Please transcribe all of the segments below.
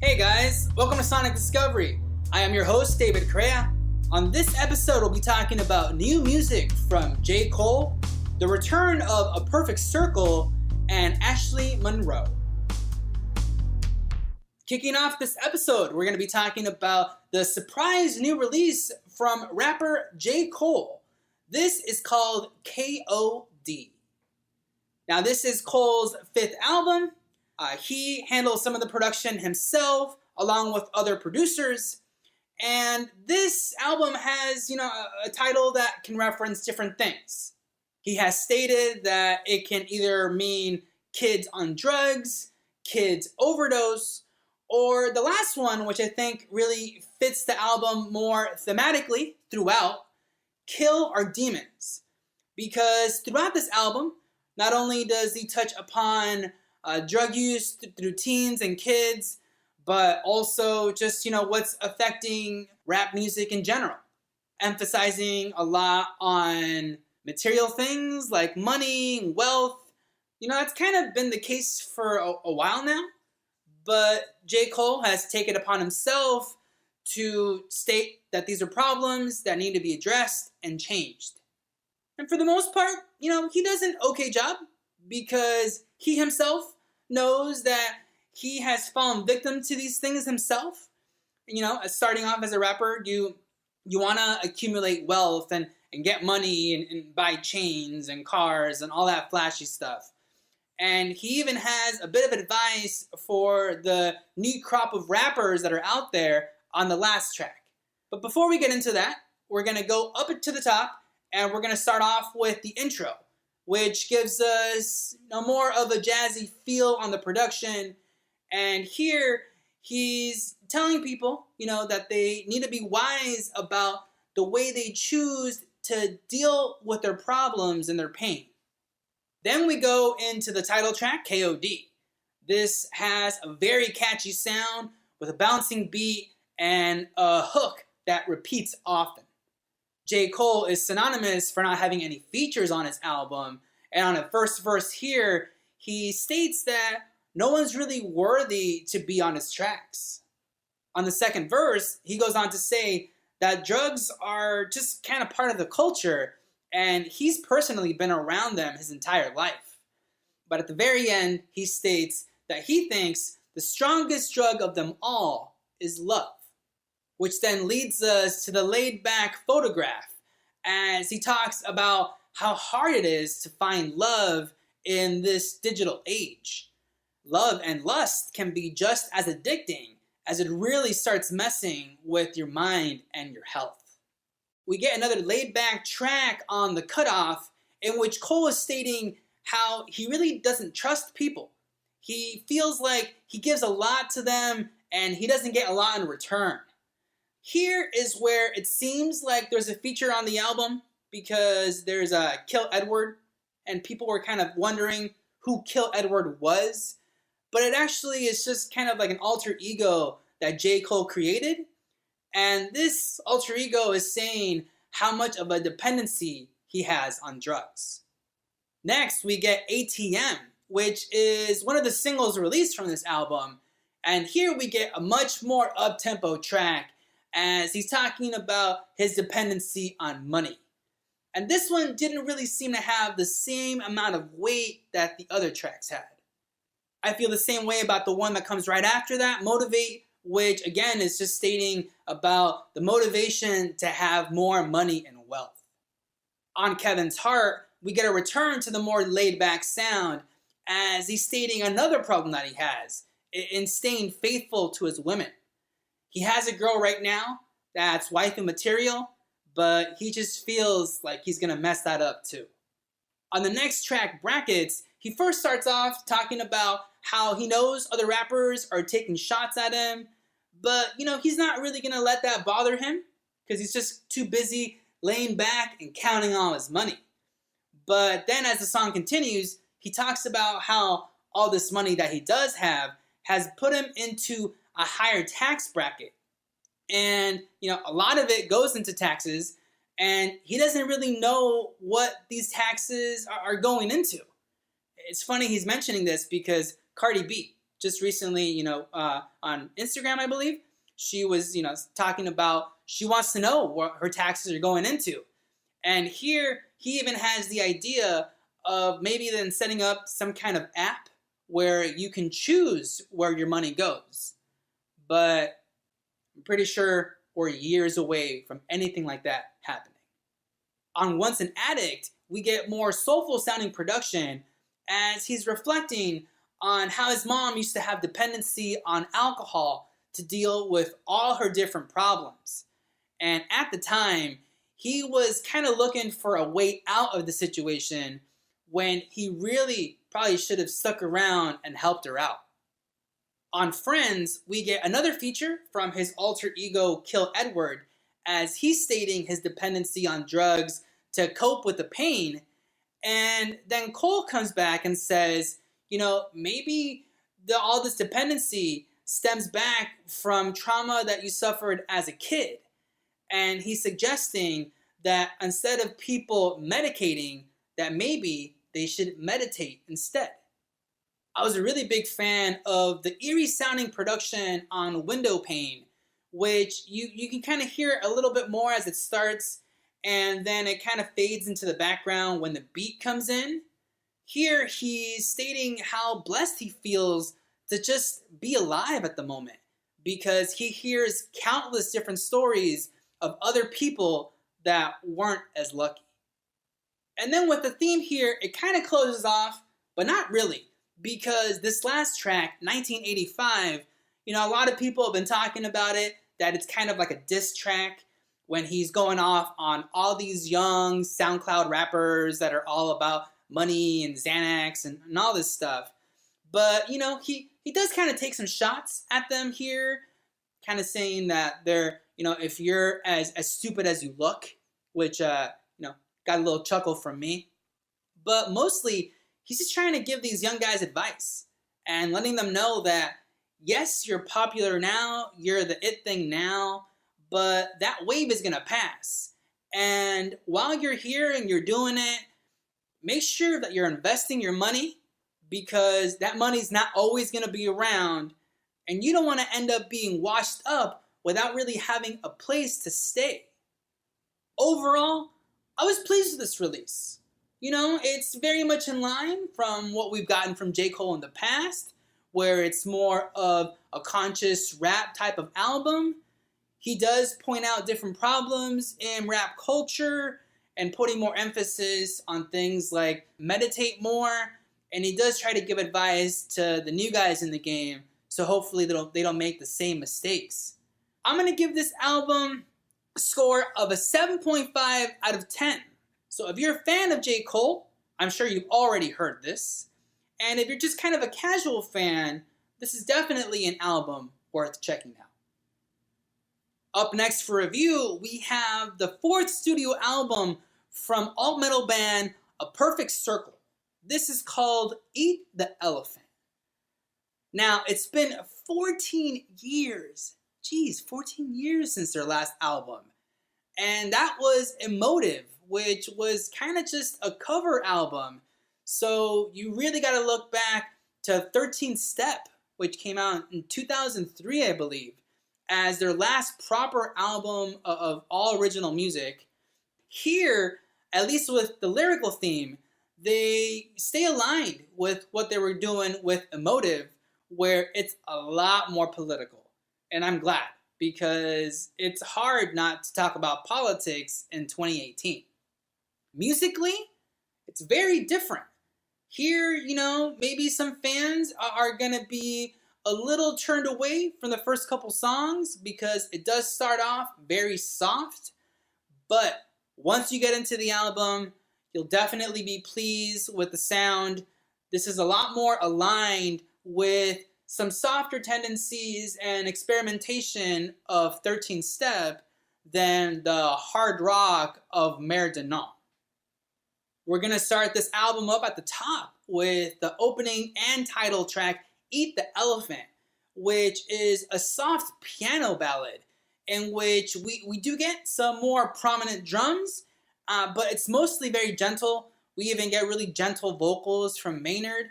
Hey guys, welcome to Sonic Discovery. I am your host, David Correa. On this episode, we'll be talking about new music from J. Cole, the return of A Perfect Circle, and Ashley Monroe. Kicking off this episode, we're going to be talking about the surprise new release from rapper J. Cole. This is called K.O.D. Now, this is Cole's fifth album. He handles some of the production himself, along with other producers. And this album has, a title that can reference different things. He has stated that it can either mean kids on drugs, kids overdose, or the last one, which I think really fits the album more thematically throughout, kill our demons. Because throughout this album, not only does he touch upon drug use through teens and kids, but also just, what's affecting rap music in general. Emphasizing a lot on material things like money, wealth. That's kind of been the case for a while now. But J. Cole has taken it upon himself to state that these are problems that need to be addressed and changed. And for the most part, he does an okay job because he himself knows that he has fallen victim to these things himself. Starting off as a rapper, you want to accumulate wealth and get money and buy chains and cars and all that flashy stuff. And he even has a bit of advice for the new crop of rappers that are out there on the last track. But before we get into that, we're going to go up to the top and we're going to start off with the intro, which gives us more of a jazzy feel on the production. And here he's telling people, that they need to be wise about the way they choose to deal with their problems and their pain. Then we go into the title track, K.O.D. This has a very catchy sound with a bouncing beat and a hook that repeats often. J. Cole is synonymous for not having any features on his album, and on the first verse here, he states that no one's really worthy to be on his tracks. On the second verse, he goes on to say that drugs are just kind of part of the culture, and he's personally been around them his entire life. But at the very end, he states that he thinks the strongest drug of them all is love, which then leads us to the laid-back photograph as he talks about how hard it is to find love in this digital age. Love and lust can be just as addicting as it really starts messing with your mind and your health. We get another laid-back track on the cutoff in which Cole is stating how he really doesn't trust people. He feels like he gives a lot to them and he doesn't get a lot in return. Here is where it seems like there's a feature on the album because there's a Kill Edward and people were kind of wondering who Kill Edward was. But it actually is just kind of like an alter ego that J. Cole created. And this alter ego is saying how much of a dependency he has on drugs. Next, we get ATM, which is one of the singles released from this album. And here we get a much more up-tempo track as he's talking about his dependency on money. And this one didn't really seem to have the same amount of weight that the other tracks had. I feel the same way about the one that comes right after that, Motivate, which again is just stating about the motivation to have more money and wealth. On Kevin's Heart, we get a return to the more laid-back sound as he's stating another problem that he has in staying faithful to his women. He has a girl right now that's waifu material, but he just feels like he's going to mess that up too. On the next track, Brackets, he first starts off talking about how he knows other rappers are taking shots at him, but, he's not really going to let that bother him because he's just too busy laying back and counting all his money. But then as the song continues, he talks about how all this money that he does have has put him into a higher tax bracket. And, a lot of it goes into taxes, and he doesn't really know what these taxes are going into. It's funny he's mentioning this because Cardi B, just recently, on Instagram, I believe, she was, talking about she wants to know what her taxes are going into. And here, he even has the idea of maybe then setting up some kind of app where you can choose where your money goes. But I'm pretty sure we're years away from anything like that happening. On Once an Addict, we get more soulful sounding production as he's reflecting on how his mom used to have dependency on alcohol to deal with all her different problems. And at the time, he was kind of looking for a way out of the situation when he really probably should have stuck around and helped her out. On Friends, we get another feature from his alter ego, Kill Edward, as he's stating his dependency on drugs to cope with the pain. And then Cole comes back and says, maybe all this dependency stems back from trauma that you suffered as a kid. And he's suggesting that instead of people medicating, that maybe they should meditate instead. I was a really big fan of the eerie sounding production on Window Pane, which you can kind of hear a little bit more as it starts, and then it kind of fades into the background when the beat comes in. Here, he's stating how blessed he feels to just be alive at the moment, because he hears countless different stories of other people that weren't as lucky. And then with the theme here, it kind of closes off, but not really, because this last track, 1985, a lot of people have been talking about it, that it's kind of like a diss track when he's going off on all these young SoundCloud rappers that are all about money and Xanax and all this stuff. But, he does kind of take some shots at them here, kind of saying that they're, if you're as stupid as you look, which, got a little chuckle from me. But mostly, he's just trying to give these young guys advice and letting them know that, yes, you're popular now, you're the it thing now, but that wave is going to pass. And while you're here and you're doing it, make sure that you're investing your money, because that money's not always going to be around, and you don't want to end up being washed up without really having a place to stay. Overall, I was pleased with this release. It's very much in line from what we've gotten from J. Cole in the past, where it's more of a conscious rap type of album. He does point out different problems in rap culture and putting more emphasis on things like meditate more. And he does try to give advice to the new guys in the game, so hopefully they don't make the same mistakes. I'm going to give this album a score of a 7.5 out of 10. So if you're a fan of J. Cole, I'm sure you've already heard this. And if you're just kind of a casual fan, this is definitely an album worth checking out. Up next for review, we have the fourth studio album from alt-metal band A Perfect Circle. This is called Eat the Elephant. Now, it's been 14 years. 14 years since their last album. And that was Emotive, which was kind of just a cover album. So you really got to look back to 13th Step, which came out in 2003, I believe, as their last proper album of all original music. Here, at least with the lyrical theme, they stay aligned with what they were doing with Emotive, where it's a lot more political. And I'm glad, because it's hard not to talk about politics in 2018. Musically, it's very different. Here, maybe some fans are going to be a little turned away from the first couple songs because it does start off very soft. But once you get into the album, you'll definitely be pleased with the sound. This is a lot more aligned with some softer tendencies and experimentation of 13th Step than the hard rock of Mare de Nantes. We're going to start this album up at the top with the opening and title track, Eat the Elephant, which is a soft piano ballad in which we do get some more prominent drums, but it's mostly very gentle. We even get really gentle vocals from Maynard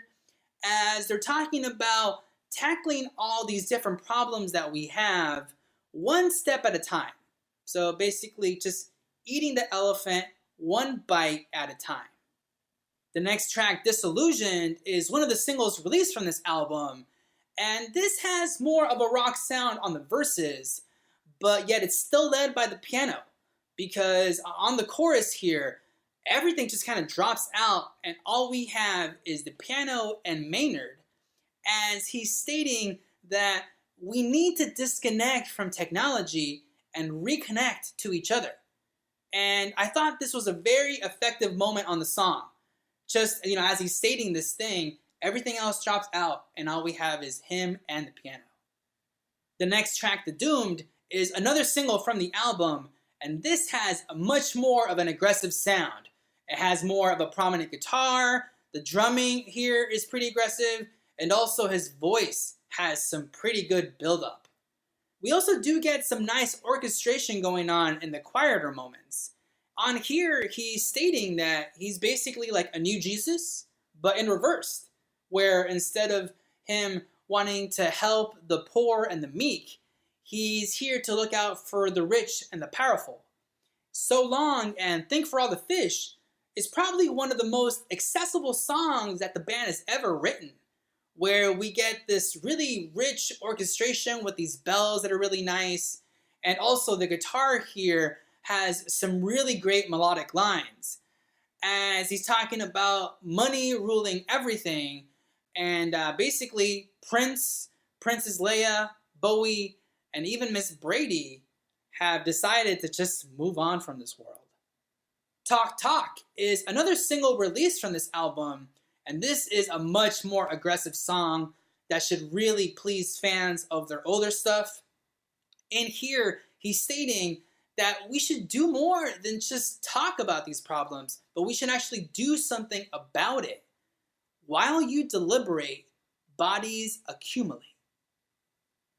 as they're talking about tackling all these different problems that we have one step at a time. So basically just eating the elephant one bite at a time. The next track, Disillusioned, is one of the singles released from this album, and this has more of a rock sound on the verses, but yet it's still led by the piano, because on the chorus here, everything just kind of drops out, and all we have is the piano and Maynard, as he's stating that we need to disconnect from technology and reconnect to each other. And I thought this was a very effective moment on the song. Just, as he's stating this thing, everything else drops out, and all we have is him and the piano. The next track, The Doomed, is another single from the album, and this has a much more of an aggressive sound. It has more of a prominent guitar, the drumming here is pretty aggressive, and also his voice has some pretty good build-up. We also do get some nice orchestration going on in the quieter moments. On here, he's stating that he's basically like a new Jesus, but in reverse, where instead of him wanting to help the poor and the meek, he's here to look out for the rich and the powerful. So Long and Think for All the Fish is probably one of the most accessible songs that the band has ever written, where we get this really rich orchestration with these bells that are really nice, and also the guitar here has some really great melodic lines, as he's talking about money ruling everything, and basically Prince, Princess Leia, Bowie, and even Miss Brady have decided to just move on from this world. Talk Talk is another single released from this album, and this is a much more aggressive song that should really please fans of their older stuff. In here, he's stating that we should do more than just talk about these problems, but we should actually do something about it. While you deliberate, bodies accumulate.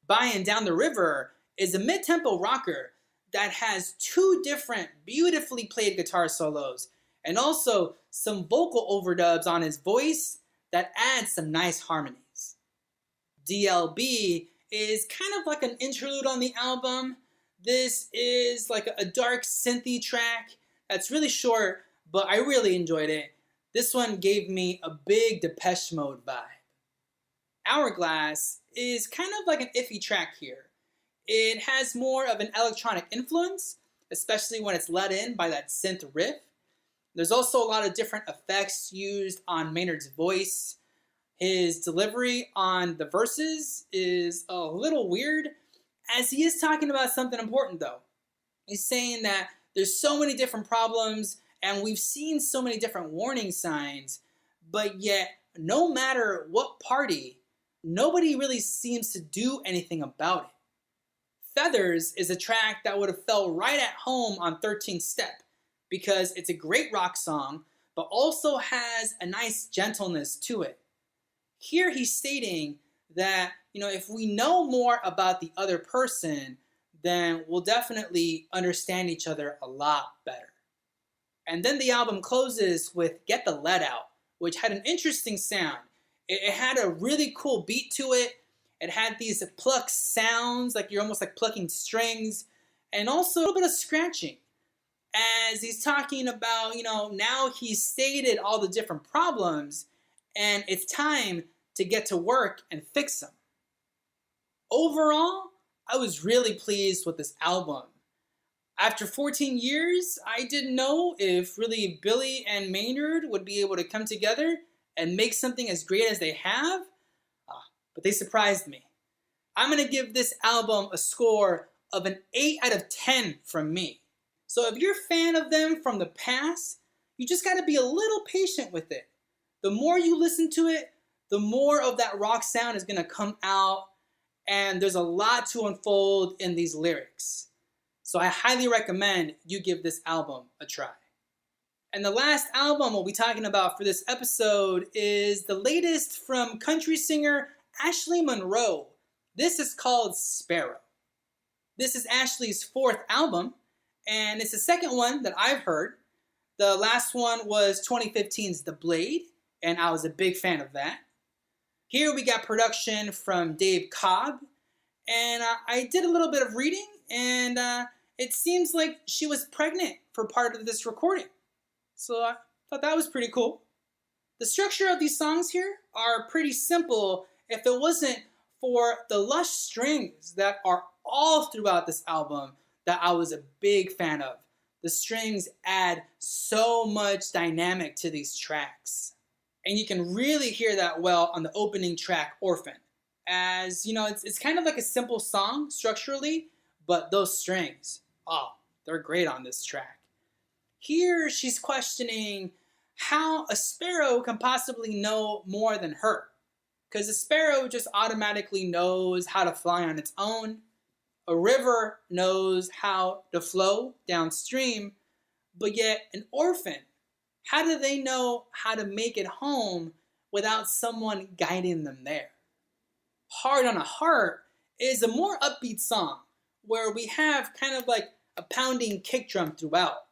By and Down the River is a mid-tempo rocker that has two different beautifully played guitar solos, and also some vocal overdubs on his voice that add some nice harmonies. DLB is kind of like an interlude on the album. This is like a dark synthy track that's really short, but I really enjoyed it. This one gave me a big Depeche Mode vibe. Hourglass is kind of like an iffy track here. It has more of an electronic influence, especially when it's led in by that synth riff. There's also a lot of different effects used on Maynard's voice. His delivery on the verses is a little weird, as he is talking about something important though. He's saying that there's so many different problems and we've seen so many different warning signs, but yet no matter what party, nobody really seems to do anything about it. Feathers is a track that would have felt right at home on 13th Step, because it's a great rock song, but also has a nice gentleness to it. Here he's stating that, if we know more about the other person, then we'll definitely understand each other a lot better. And then the album closes with Get the Lead Out, which had an interesting sound. It had a really cool beat to it. It had these pluck sounds, like you're almost like plucking strings, and also a little bit of scratching. As he's talking about, now he's stated all the different problems, and it's time to get to work and fix them. Overall, I was really pleased with this album. After 14 years, I didn't know if really Billy and Maynard would be able to come together and make something as great as they have, but they surprised me. I'm going to give this album a score of an 8 out of 10 from me. So if you're a fan of them from the past, you just got to be a little patient with it. The more you listen to it, the more of that rock sound is going to come out, and there's a lot to unfold in these lyrics. So I highly recommend you give this album a try. And the last album we'll be talking about for this episode is the latest from country singer Ashley Monroe. This is called Sparrow. This is Ashley's 4th album, and it's the second one that I've heard. The last one was 2015's The Blade, and I was a big fan of that. Here we got production from Dave Cobb, and I did a little bit of reading, and it seems like she was pregnant for part of this recording. So I thought that was pretty cool. The structure of these songs here are pretty simple if it wasn't for the lush strings that are all throughout this album that I was a big fan of. The strings add so much dynamic to these tracks. And you can really hear that well on the opening track, Orphan. As, you know, it's kind of like a simple song structurally, but those strings, oh, they're great on this track. Here she's questioning how a sparrow can possibly know more than her. Because a sparrow just automatically knows how to fly on its own. A river knows how to flow downstream. But yet an orphan, how do they know how to make it home without someone guiding them there? Hard on a Heart is a more upbeat song where we have kind of like a pounding kick drum throughout.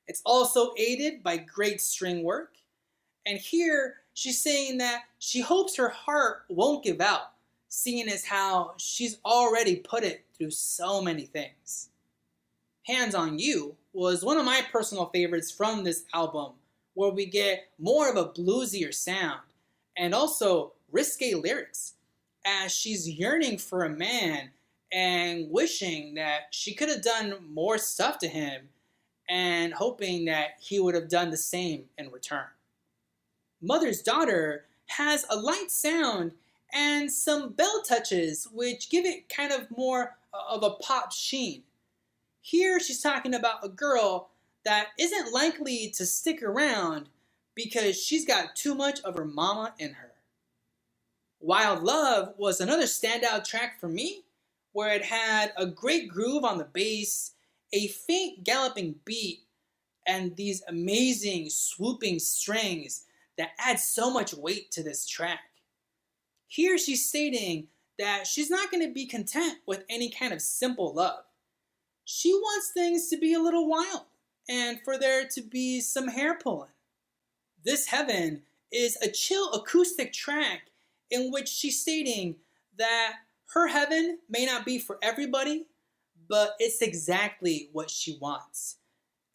It's also aided by great string work. And here she's saying that she hopes her heart won't give out, seeing as how she's already put it through so many things. Hands on You was one of my personal favorites from this album, where we get more of a bluesier sound and also risque lyrics, as she's yearning for a man and wishing that she could have done more stuff to him and hoping that he would have done the same in return. Mother's Daughter has a light sound and some bell touches which give it kind of more of a pop sheen. Here she's talking about a girl that isn't likely to stick around because she's got too much of her mama in her. Wild Love was another standout track for me, where it had a great groove on the bass, a faint galloping beat, and these amazing swooping strings that add so much weight to this track. Here she's stating that she's not going to be content with any kind of simple love. She wants things to be a little wild and for there to be some hair pulling. This Heaven is a chill acoustic track in which she's stating that her heaven may not be for everybody, but it's exactly what she wants.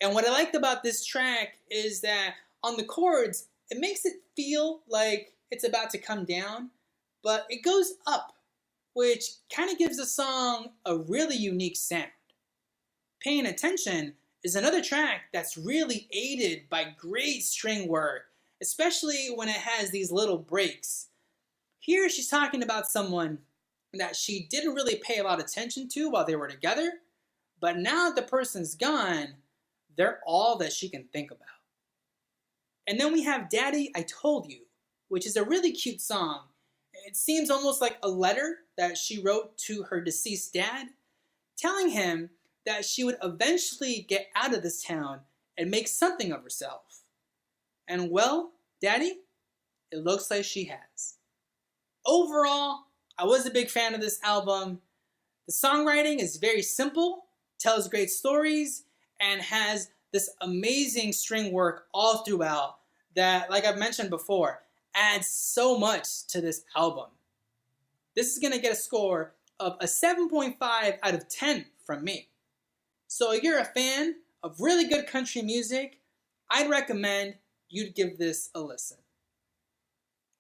And what I liked about this track is that on the chords, it makes it feel like it's about to come down, but it goes up, which kind of gives the song a really unique sound. Paying Attention is another track that's really aided by great string work, especially when it has these little breaks. Here she's talking about someone that she didn't really pay a lot of attention to while they were together, but now that the person's gone, they're all that she can think about. And then we have Daddy, I Told You, which is a really cute song. It seems almost like a letter that she wrote to her deceased dad, telling him that she would eventually get out of this town and make something of herself. And well, Daddy, it looks like she has. Overall, I was a big fan of this album. The songwriting is very simple, tells great stories, and has this amazing string work all throughout that, like I've mentioned before, adds so much to this album. This is going to get a score of a 7.5 out of 10 from me. So if you're a fan of really good country music, I'd recommend you'd give this a listen.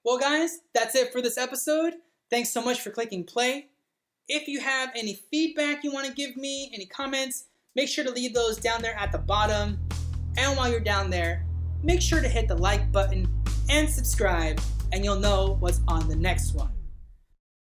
Well guys, that's it for this episode. Thanks so much for clicking play. If you have any feedback you want to give me, any comments, make sure to leave those down there at the bottom. And while you're down there, make sure to hit the like button and subscribe, and you'll know what's on the next one.